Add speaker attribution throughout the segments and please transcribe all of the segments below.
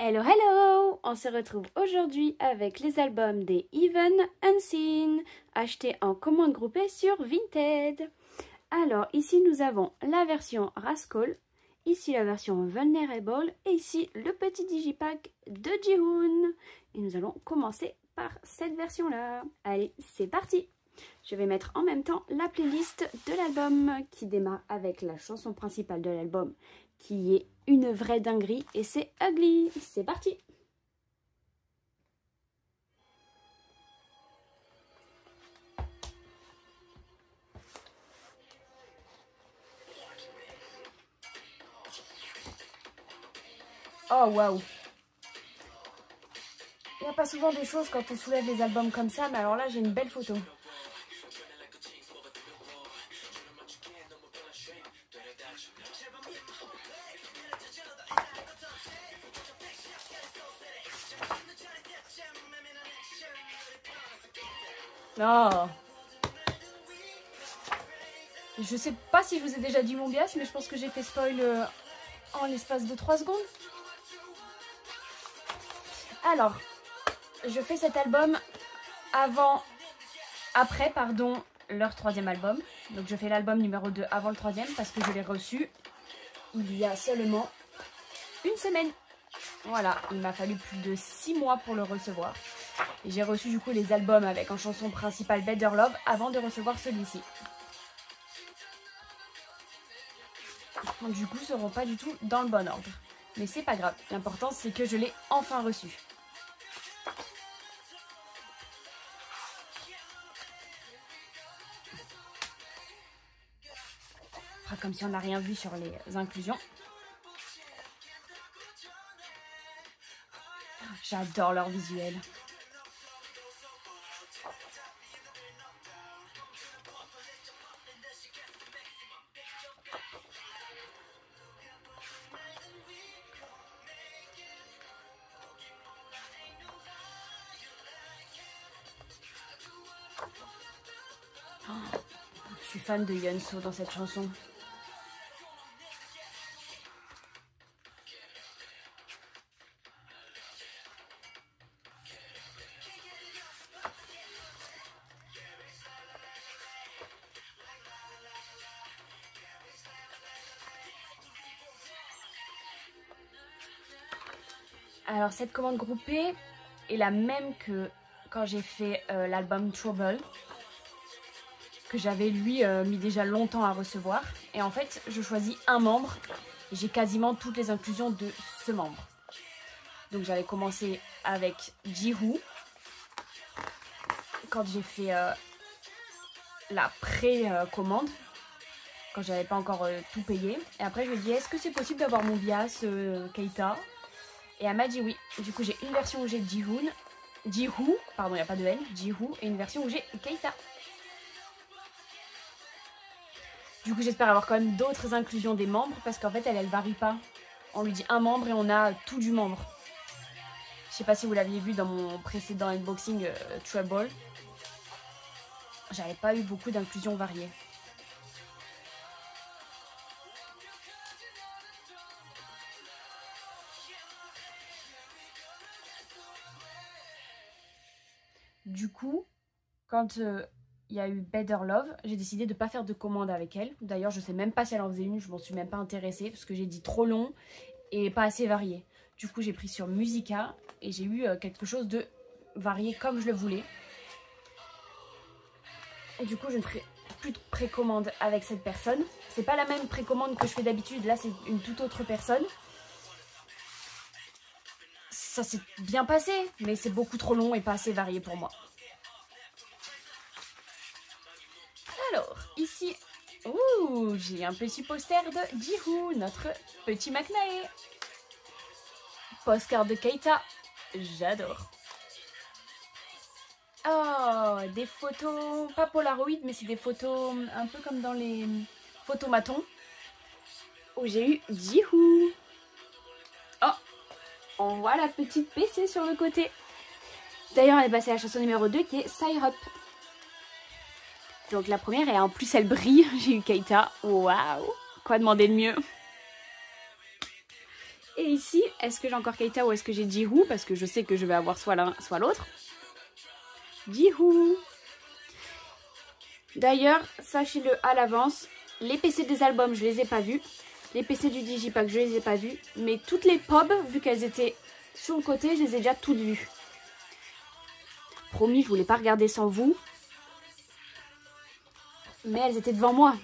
Speaker 1: Hello hello! On se retrouve aujourd'hui avec les albums des Even Unseen, achetés en commande groupée sur Vinted. Alors ici nous avons la version Rascal, ici la version Vulnerable et ici le petit digipack de Jihoon. Et nous allons commencer par cette version-là. Allez, c'est parti! Je vais mettre en même temps la playlist de l'album qui démarre avec la chanson principale de l'album qui est une vraie dinguerie et c'est Ugly. C'est parti! Oh waouh! Il n'y a pas souvent des choses quand on soulève les albums comme ça, mais alors là j'ai une belle photo. Oh. Je sais pas si je vous ai déjà dit mon bias, mais je pense que j'ai fait spoil en l'espace de 3 secondes. Alors, je fais cet album après leur 3e album. Donc je fais l'album numéro 2 avant le 3e parce que je l'ai reçu il y a seulement une semaine. Voilà, il m'a fallu plus de 6 mois pour le recevoir. Et j'ai reçu du coup les albums avec en chanson principale Better Love avant de recevoir celui-ci. Donc du coup, ils seront pas du tout dans le bon ordre. Mais c'est pas grave, l'important c'est que je l'ai enfin reçu. Comme si on n'a rien vu sur les inclusions. J'adore leur visuel. Oh, je suis fan de Yeonso dans cette chanson. Alors cette commande groupée est la même que quand j'ai fait l'album Trouble, que j'avais lui mis déjà longtemps à recevoir. Et en fait je choisis un membre et j'ai quasiment toutes les inclusions de ce membre. Donc j'avais commencé avec Jihoon quand j'ai fait la pré-commande, quand j'avais pas encore tout payé. Et après je lui ai dit est-ce que c'est possible d'avoir mon bias Keita? Et elle m'a dit oui. Du coup, j'ai une version où j'ai Jihoon, pardon, il n'y a pas de N, Jihoon, et une version où j'ai Keita. Du coup, j'espère avoir quand même d'autres inclusions des membres parce qu'en fait, elle varie pas. On lui dit un membre et on a tout du membre. Je sais pas si vous l'aviez vu dans mon précédent unboxing Trouble. J'avais pas eu beaucoup d'inclusions variées. Du coup, quand il y a eu Better Love, j'ai décidé de ne pas faire de commande avec elle. D'ailleurs, je sais même pas si elle en faisait une, je m'en suis même pas intéressée parce que j'ai dit trop long et pas assez varié. Du coup, j'ai pris sur Musica et j'ai eu quelque chose de varié comme je le voulais. Et du coup, je ne ferai plus de précommande avec cette personne. C'est pas la même précommande que je fais d'habitude, là c'est une toute autre personne. Ça s'est bien passé, mais c'est beaucoup trop long et pas assez varié pour moi. Alors, ici, j'ai un petit poster de Jihoon, notre petit McNae. Postcard de Keita, j'adore. Oh, des photos, pas Polaroid, mais c'est des photos un peu comme dans les photomatons, où j'ai eu Jihoon. Oh, on voit la petite PC sur le côté. D'ailleurs, elle est passée à la chanson numéro 2 qui est Syrup. Donc la première, et en plus elle brille, j'ai eu Keita. Waouh, quoi demander de mieux? Et ici, est-ce que j'ai encore Keita ou est-ce que j'ai Jiwoo? Parce que je sais que je vais avoir soit l'un, soit l'autre. Jiwoo. D'ailleurs, sachez-le à l'avance, les PC des albums, je les ai pas vus. Les PC du Digipack, je les ai pas vus. Mais toutes les pubs, vu qu'elles étaient sur le côté, je les ai déjà toutes vues. Promis, je voulais pas regarder sans vous. Mais elles étaient devant moi.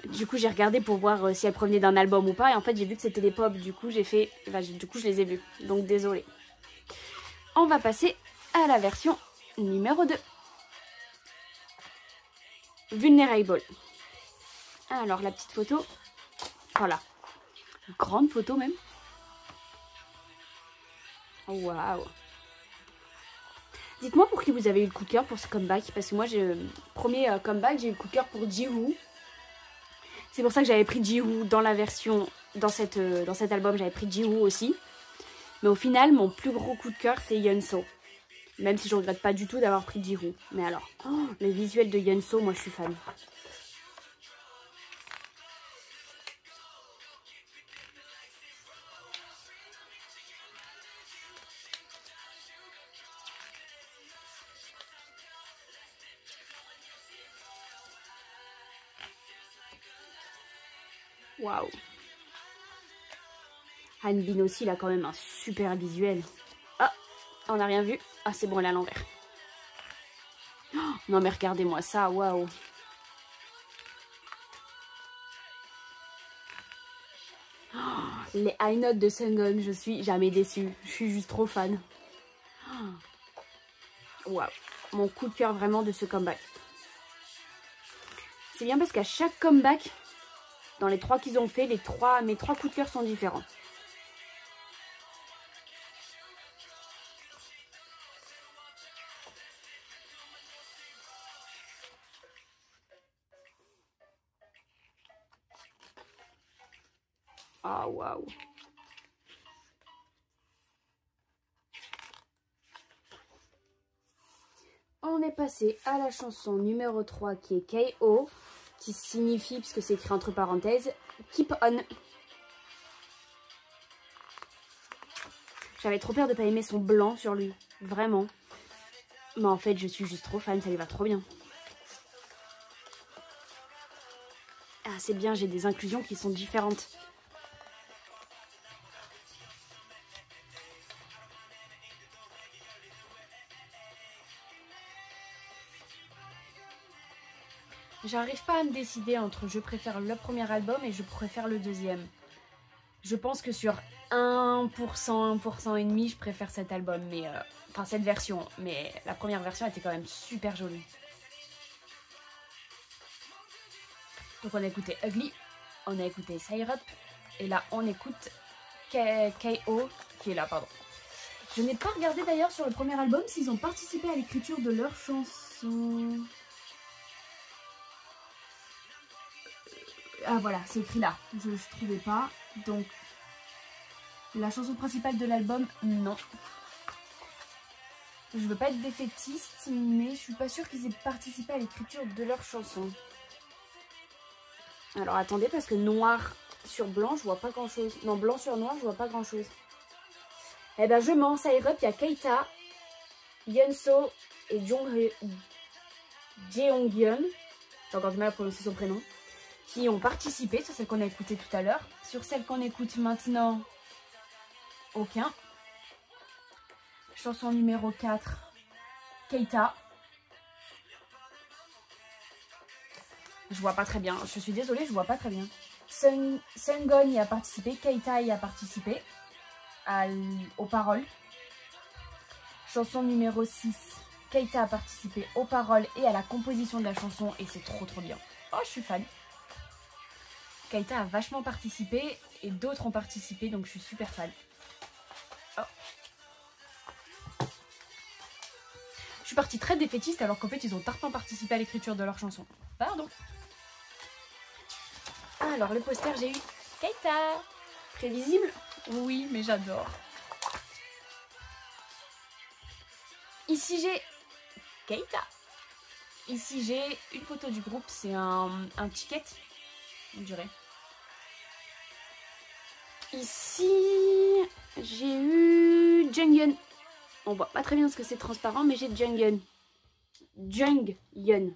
Speaker 1: Du coup, j'ai regardé pour voir si elles provenaient d'un album ou pas. Et en fait, j'ai vu que c'était des pop. Du coup, j'ai fait... Enfin, du coup, je les ai vues. Donc, désolée. On va passer à la version numéro 2. Vulnerable. Alors, la petite photo. Voilà. Grande photo même. Waouh. Dites-moi pour qui vous avez eu le coup de cœur pour ce comeback. Parce que moi, premier comeback, j'ai eu le coup de cœur pour Jiwoo. C'est pour ça que j'avais pris Jiwoo dans la version, dans cet album, j'avais pris Jiwoo aussi. Mais au final, mon plus gros coup de cœur, c'est Yeonso. Même si je regrette pas du tout d'avoir pris Jiwoo. Mais alors, les visuels de Yeonso, moi je suis fan. Waouh. Hanbin aussi, il a quand même un super visuel. Ah, on n'a rien vu. Ah, c'est bon, elle est à l'envers. Oh, non, mais regardez-moi ça, waouh. Oh, les high notes de Sungun, je suis jamais déçue. Je suis juste trop fan. Waouh. Mon coup de cœur vraiment de ce comeback. C'est bien parce qu'à chaque comeback, dans les 3 qu'ils ont fait, mes 3 coups de cœur sont différents. Ah, waouh. On est passé à la chanson numéro 3 qui est KO, qui signifie, puisque c'est écrit entre parenthèses, Keep On. J'avais trop peur de pas aimer son blanc sur lui, vraiment. Mais en fait, je suis juste trop fan, ça lui va trop bien. Ah, c'est bien, j'ai des inclusions qui sont différentes. J'arrive pas à me décider entre je préfère le premier album et je préfère le deuxième. Je pense que sur 1%, 1% et demi, je préfère cet album, mais enfin cette version. Mais la première version était quand même super jolie. Donc on a écouté Ugly, on a écouté Syrup, et là on écoute KO, qui est là, pardon. Je n'ai pas regardé d'ailleurs sur le premier album s'ils ont participé à l'écriture de leurs chansons. Ah voilà, c'est écrit là, je ne trouvais pas. Donc, la chanson principale de l'album, non. Je veux pas être défaitiste, mais je suis pas sûre qu'ils aient participé à l'écriture de leurs chansons. Alors attendez, parce que noir sur blanc, je vois pas grand chose. Non, blanc sur noir, je vois pas grand chose. Eh ben je mens, Syrup, il y a Keita, Yeonso et Jeonghyun, j'ai encore du mal à prononcer son prénom, qui ont participé sur celle qu'on a écoutée tout à l'heure. Sur celle qu'on écoute maintenant, aucun. Chanson numéro 4, Keita. Je vois pas très bien, je suis désolée, je vois pas très bien. Sungun y a participé, Keita y a participé aux paroles. Chanson numéro 6, Keita a participé aux paroles et à la composition de la chanson et c'est trop bien. Oh, je suis fan. Keita a vachement participé et d'autres ont participé, donc je suis super fan. Oh. Je suis partie très défaitiste alors qu'en fait ils ont tarpin participé à l'écriture de leur chanson. Pardon. Alors le poster, j'ai eu Keita. Prévisible? Oui, mais j'adore. Ici j'ai Keita. Ici j'ai une photo du groupe, c'est un ticket, on dirait. ici, j'ai eu Junghyun. On voit pas très bien parce que c'est transparent, mais j'ai Junghyun. Junghyun.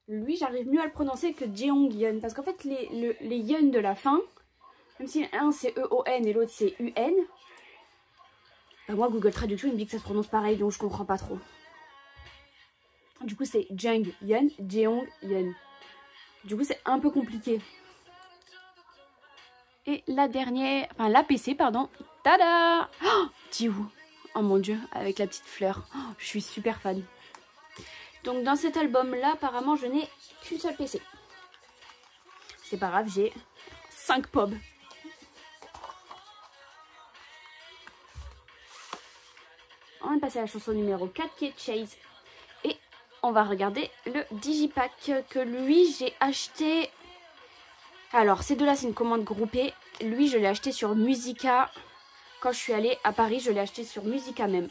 Speaker 1: Lui, j'arrive mieux à le prononcer que Jeonghyun. Parce qu'en fait, les yun de la fin, même si un c'est E-O-N et l'autre c'est U-N, bah moi, Google Traduction, il me dit que ça se prononce pareil, donc je comprends pas trop. Du coup, c'est Junghyun, Jeonghyun. Du coup, c'est un peu compliqué. Et la dernière, enfin la PC, pardon. Tada! Oh, Jiwoo. Oh mon dieu, avec la petite fleur. Oh, je suis super fan. Donc dans cet album-là, apparemment, je n'ai qu'une seule PC. C'est pas grave, j'ai 5 pubs. On va passer à la chanson numéro 4 qui est Chase. Et on va regarder le Digipack que lui, j'ai acheté. Alors, ces deux-là, c'est une commande groupée. Lui, je l'ai acheté sur Musica. Quand je suis allée à Paris, je l'ai acheté sur Musica même.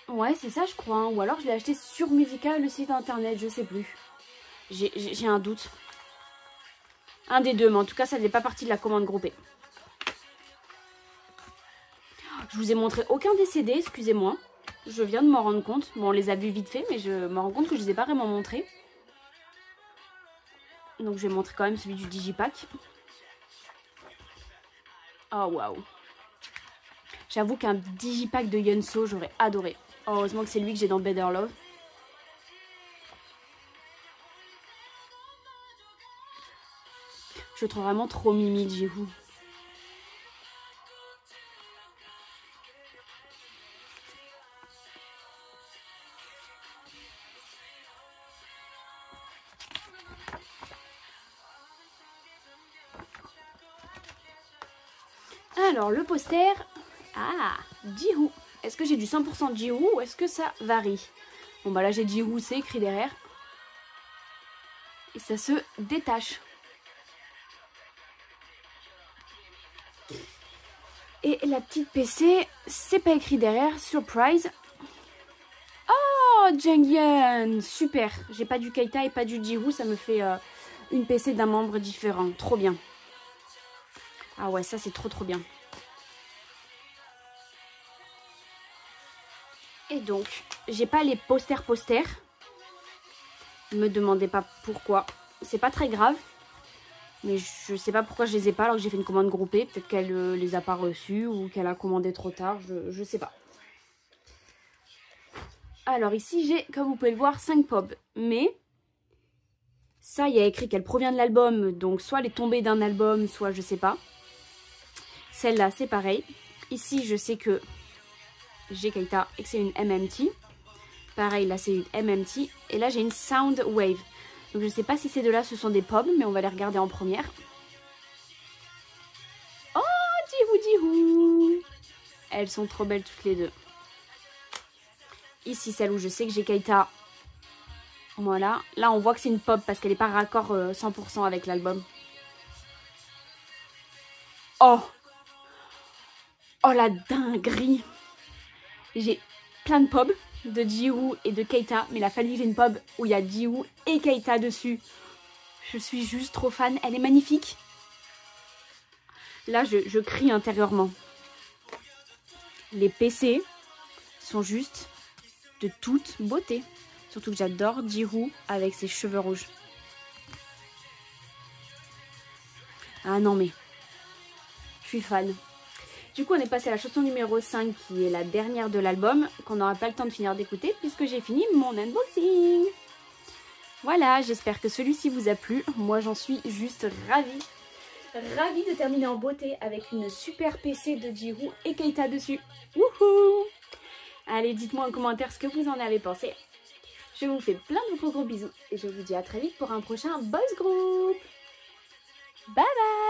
Speaker 1: Ouais, c'est ça, je crois. Hein. Ou alors, je l'ai acheté sur Musica, le site internet, je sais plus. J'ai un doute. Un des deux, mais en tout cas, ça n'est pas partie de la commande groupée. Je vous ai montré aucun des CD, excusez-moi. Je viens de m'en rendre compte. Bon, on les a vus vite fait, mais je me rends compte que je ne les ai pas vraiment montrés. Donc, je vais montrer quand même celui du Digipack. Oh, waouh. J'avoue qu'un Digipack de Yeonso, j'aurais adoré. Oh, heureusement que c'est lui que j'ai dans Better Love. Je le trouve vraiment trop mimi, Jiwoo. Alors, le poster... Ah, Jiwoo. Est-ce que j'ai du 100% Jiwoo ou est-ce que ça varie? Bon, bah là, j'ai Jiwoo, c'est écrit derrière. Et ça se détache. Et la petite PC, c'est pas écrit derrière. Surprise. Oh, Junghyun. Super. J'ai pas du Keita et pas du Jiwoo. Ça me fait une PC d'un membre différent. Trop bien. Ah ouais, ça, c'est trop bien. Et donc, j'ai pas les posters. Ne me demandez pas pourquoi. C'est pas très grave. Mais je sais pas pourquoi je les ai pas alors que j'ai fait une commande groupée. Peut-être qu'elle les a pas reçus ou qu'elle a commandé trop tard. Je sais pas. Alors ici, j'ai, comme vous pouvez le voir, 5 pubs. Mais ça, il y a écrit qu'elle provient de l'album. Donc soit elle est tombée d'un album, soit je sais pas. Celle-là, c'est pareil. Ici, je sais que j'ai Keita et que c'est une MMT. Pareil, là, c'est une MMT. Et là, j'ai une Sound Wave. Donc, je ne sais pas si ces deux-là, ce sont des pubs, mais on va les regarder en première. Oh, Jiwoo. Elles sont trop belles toutes les deux. Ici, celle où je sais que j'ai Keita. Voilà. Là, on voit que c'est une pub parce qu'elle n'est pas raccord 100% avec l'album. Oh! Oh, la dinguerie! J'ai plein de pubs de Jiwoo et de Keita, mais il a fallu que j'ai une pub où il y a Jiwoo et Keita dessus. Je suis juste trop fan, elle est magnifique. Là, je crie intérieurement. Les PC sont juste de toute beauté. Surtout que j'adore Jiwoo avec ses cheveux rouges. Ah non mais, je suis fan. Du coup, on est passé à la chanson numéro 5, qui est la dernière de l'album, qu'on n'aura pas le temps de finir d'écouter, puisque j'ai fini mon unboxing. Voilà, j'espère que celui-ci vous a plu. Moi, j'en suis juste ravie. Ravie de terminer en beauté avec une super PC de Jiwoo et Keita dessus. Wouhou! Allez, dites-moi en commentaire ce que vous en avez pensé. Je vous fais plein de gros bisous et je vous dis à très vite pour un prochain Boys Group. Bye bye!